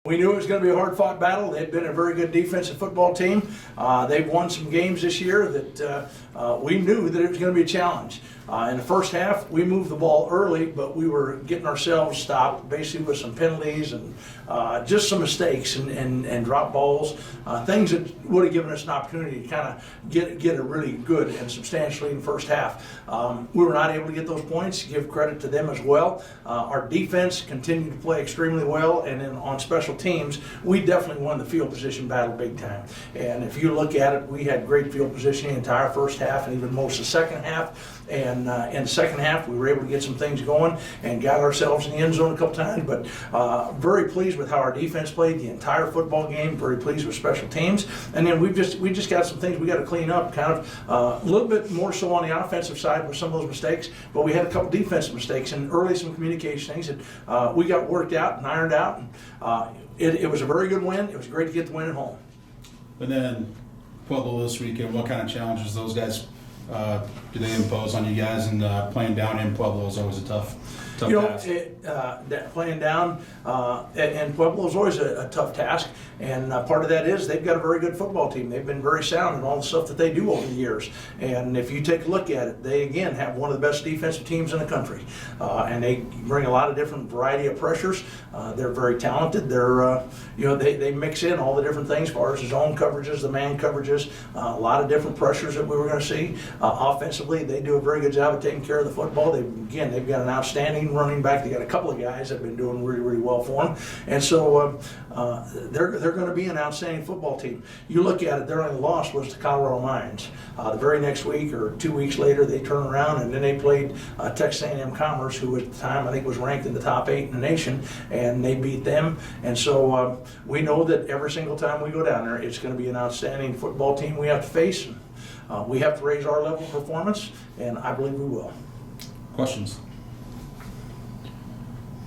We knew it was going to be a hard-fought battle. They've been a very good defensive football team. They've won some games this year that we knew that it was going to be a challenge. In the first half, we moved the ball early, but we were getting ourselves stopped basically with some penalties and just some mistakes and drop balls, things that would have given us an opportunity to kind of get a really good and substantial lead in the first half. We were not able to get those points. Give credit to them as well. Our defense continued to play extremely well, and then on special teams, we definitely won the field position battle big time. And if you look at it, we had great field position the entire first half and even most of the second half. And in the second half, we were able to get some things going and got ourselves in the end zone a couple times. But very pleased with how our defense played the entire football game. Very pleased with special teams. And then we just got some things we got to clean up. Kind of a little bit more so on the offensive side with some of those mistakes. But we had a couple defensive mistakes and early some communication things that we got worked out and ironed out. And it was a very good win. It was great to get the win at home. And then Pueblo this weekend, what kind of challenges those guys do they impose on you guys? And playing down in Pueblo is always a tough task. Playing down in Pueblo is always a tough task, and part of that is they've got a very good football team. They've been very sound in all the stuff that they do over the years. And if you take a look at it, they again have one of the best defensive teams in the country, and they bring a lot of different variety of pressures. They're very talented. They're they mix in all the different things as far as the zone coverages, the man coverages, a lot of different pressures that we were going to see. Offensively, they do a very good job of taking care of the football. They've got an outstanding running back. They got a couple of guys that have been doing really, really well for them, and so they're going to be an outstanding football team. You look at it; their only loss was to Colorado Mines. The very next week or 2 weeks later, they turned around and then they played Texas A&M Commerce, who at the time I think was ranked in the top 8 in the nation, and they beat them. And so we know that every single time we go down there, it's going to be an outstanding football team we have to face. We have to raise our level of performance, and I believe we will. Questions?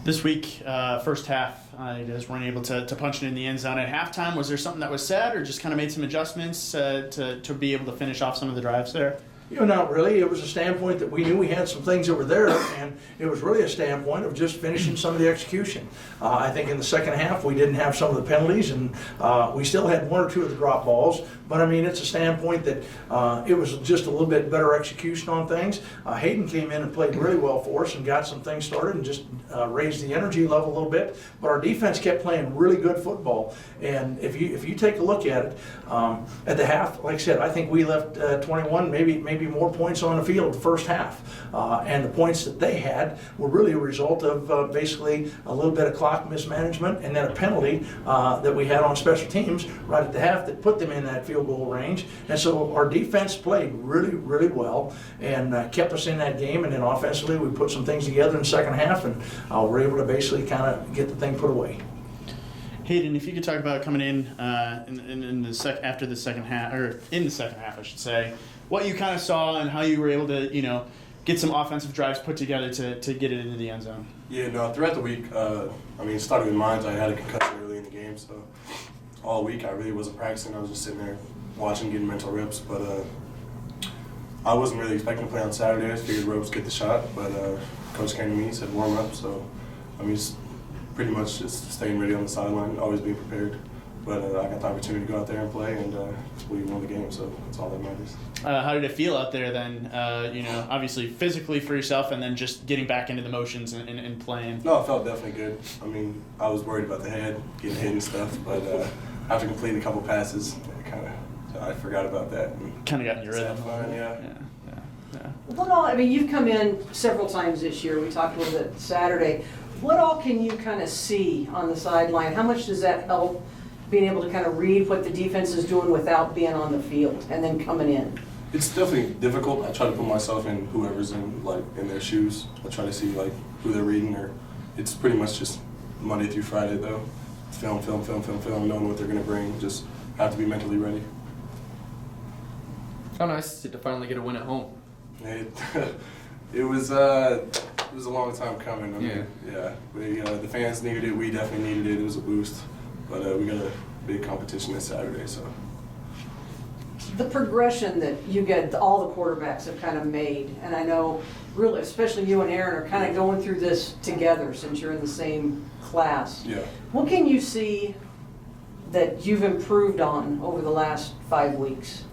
This week, first half, you guys weren't able to punch it in the end zone at halftime. Was there something that was said, or just kind of made some adjustments to be able to finish off some of the drives there? Not really. It was a standpoint that we knew we had some things that were there, and it was really a standpoint of just finishing some of the execution. I think in the second half we didn't have some of the penalties, and we still had one or two of the drop balls, but I mean it's a standpoint that it was just a little bit better execution on things. Hayden came in and played really well for us and got some things started and just raised the energy level a little bit, but our defense kept playing really good football. And if you take a look at it, at the half, like I said, I think we left 21, maybe more points on the field the first half. And the points that they had were really a result of basically a little bit of clock mismanagement and then a penalty that we had on special teams right at the half that put them in that field goal range. And so our defense played really, really well and kept us in that game. And then offensively, we put some things together in the second half, and we're able to basically kind of get the thing put away. Hayden, if you could talk about coming in after the second half, or in the second half, I should say, what you kind of saw and how you were able to, get some offensive drives put together to get it into the end zone. Yeah, no, throughout the week, starting with Mines, I had a concussion early in the game, so all week I really wasn't practicing. I was just sitting there watching, getting mental reps, but I wasn't really expecting to play on Saturday. I figured ropes get the shot, but coach came to me and said warm up, so just pretty much just staying ready on the sideline, always being prepared. But I got the opportunity to go out there and play, and we won the game, so that's all that matters. How did it feel out there then, obviously physically for yourself, and then just getting back into the motions and playing? No, it felt definitely good. I was worried about the head, getting hit and stuff, but after completing a couple passes, I forgot about that. Kind of got in your rhythm. Fine, yeah. What all, you've come in several times this year. We talked a little bit Saturday. What all can you kind of see on the sideline? How much does that help being able to kind of read what the defense is doing without being on the field and then coming in? It's definitely difficult. I try to put myself in whoever's in their shoes. I try to see who they're reading, or it's pretty much just Monday through Friday though. Film, knowing what they're going to bring. Just have to be mentally ready. How nice is it to finally get a win at home? It was a long time coming. The fans needed it. We definitely needed it. It was a boost. But we got a big competition this Saturday, so. the progression that you get, all the quarterbacks have kind of made, and I know really, especially you and Aaron are kind of going through this together since you're in the same class. Yeah. What can you see that you've improved on over the last 5 weeks?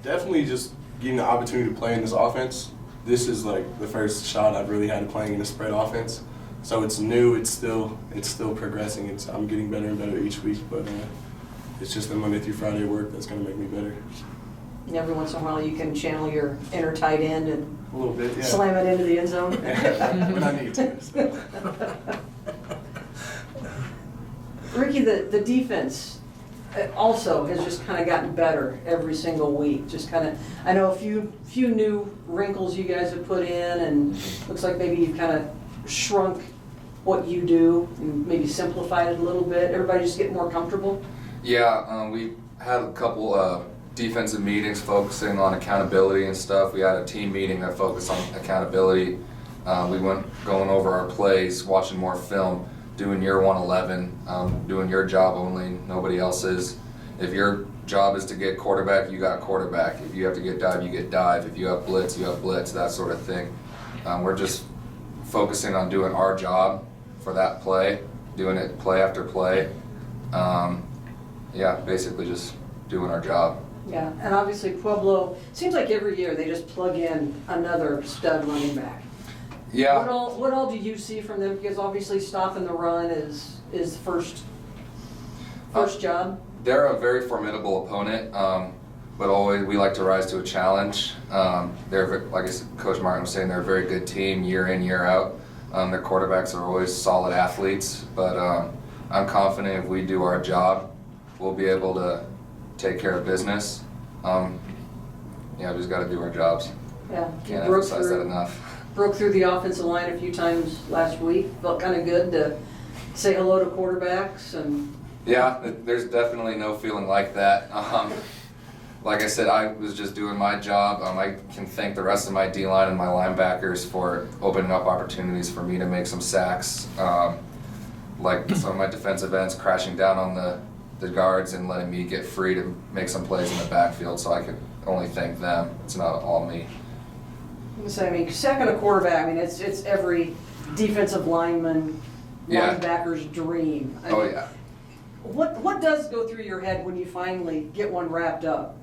Definitely just getting the opportunity to play in this offense. This is like the first shot I've really had playing in a spread offense. So it's new, it's still progressing. I'm getting better and better each week, but it's just the Monday through Friday work that's going to make me better. And every once in a while you can channel your inner tight end and A little bit, yeah. slam it into the end zone. When I need to. So. Ricky, the defense also has just kind of gotten better every single week. Just kind of, I know a few new wrinkles you guys have put in, and looks like maybe you've kind of shrunk what you do and maybe simplified it a little bit. Everybody just get more comfortable. Yeah, we had a couple defensive meetings focusing on accountability and stuff. We had a team meeting that focused on accountability. We went going over our plays, watching more film, doing your 111, doing your job only, nobody else's. If your job is to get quarterback, you got quarterback. If you have to get dive, you get dive. If you have blitz, you have blitz, that sort of thing. We're just focusing on doing our job for that play, doing it play after play. Yeah, basically just doing our job. Yeah, and obviously Pueblo, seems like every year they just plug in another stud running back. Yeah. What all do you see from them? Because obviously stopping the run is first job. They're a very formidable opponent, but always we like to rise to a challenge. Like Coach Martin was saying, they're a very good team year in, year out. Their quarterbacks are always solid athletes, but I'm confident if we do our job, we'll be able to take care of business. Yeah, we just got to do our jobs. Yeah, Can't emphasize that enough. Broke through the offensive line a few times last week. Felt kind of good to say hello to quarterbacks and. Yeah, there's definitely no feeling like that. Like I said, I was just doing my job. I can thank the rest of my D-line and my linebackers for opening up opportunities for me to make some sacks. Like some of my defensive ends crashing down on the guards and letting me get free to make some plays in the backfield, so I could only thank them. It's not all me. So, I mean, sacking a quarterback, I mean, it's every defensive lineman, linebacker's dream. I mean, Yeah. What does go through your head when you finally get one wrapped up?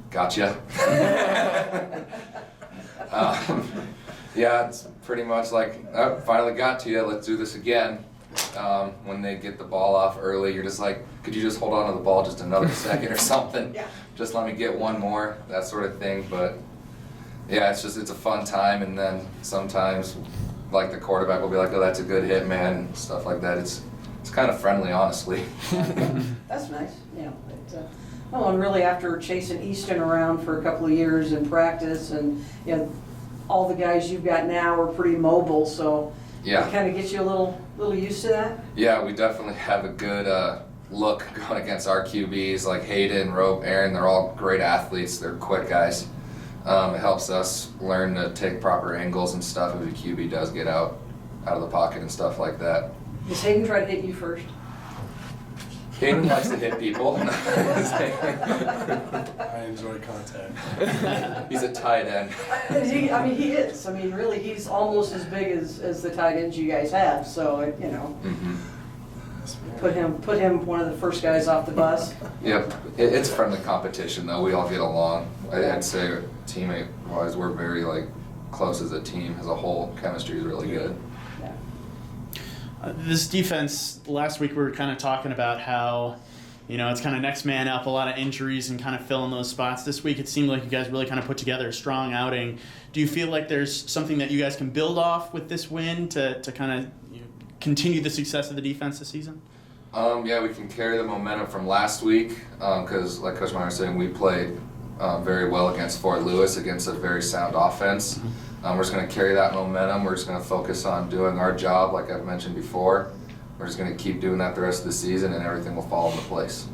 Gotcha. Yeah, it's pretty much like, oh, finally got to you, let's do this again. When they get the ball off early, you're just like, could you just hold on to the ball just another second or something? Yeah. Just let me get one more, that sort of thing. But yeah, it's a fun time, and then sometimes like the quarterback will be like, oh, that's a good hit, man, and stuff like that. It's kind of friendly, honestly. That's nice, yeah. Well, and really after chasing Easton around for a couple of years in practice, and you know, all the guys you've got now are pretty mobile, so Yeah. it kind of gets you a little used to that. Yeah, we definitely have a good look going against our QBs like Hayden, Rope, Aaron. They're all great athletes. They're quick guys. It helps us learn to take proper angles and stuff if the QB does get out of the pocket and stuff like that. Does Hayden try to hit you first? Hayden likes to hit people. I enjoy contact. He's a tight end. He is. I mean, really, he's almost as big as the tight ends you guys have. So, you know, put him one of the first guys off the bus. Yep, it's friendly competition though. We all get along. I'd say teammate-wise, we're very close as a team as a whole. Chemistry is really good. Yeah. This defense, last week we were kind of talking about how, it's kind of next man up, a lot of injuries and kind of filling those spots. This week it seemed like you guys really kind of put together a strong outing. Do you feel like there's something that you guys can build off with this win to kind of continue the success of the defense this season? Yeah, we can carry the momentum from last week because, like Coach Meyer was saying, we played very well against Fort Lewis, against a very sound offense. We're just going to carry that momentum. We're just going to focus on doing our job, like I've mentioned before. We're just going to keep doing that the rest of the season, and everything will fall into place.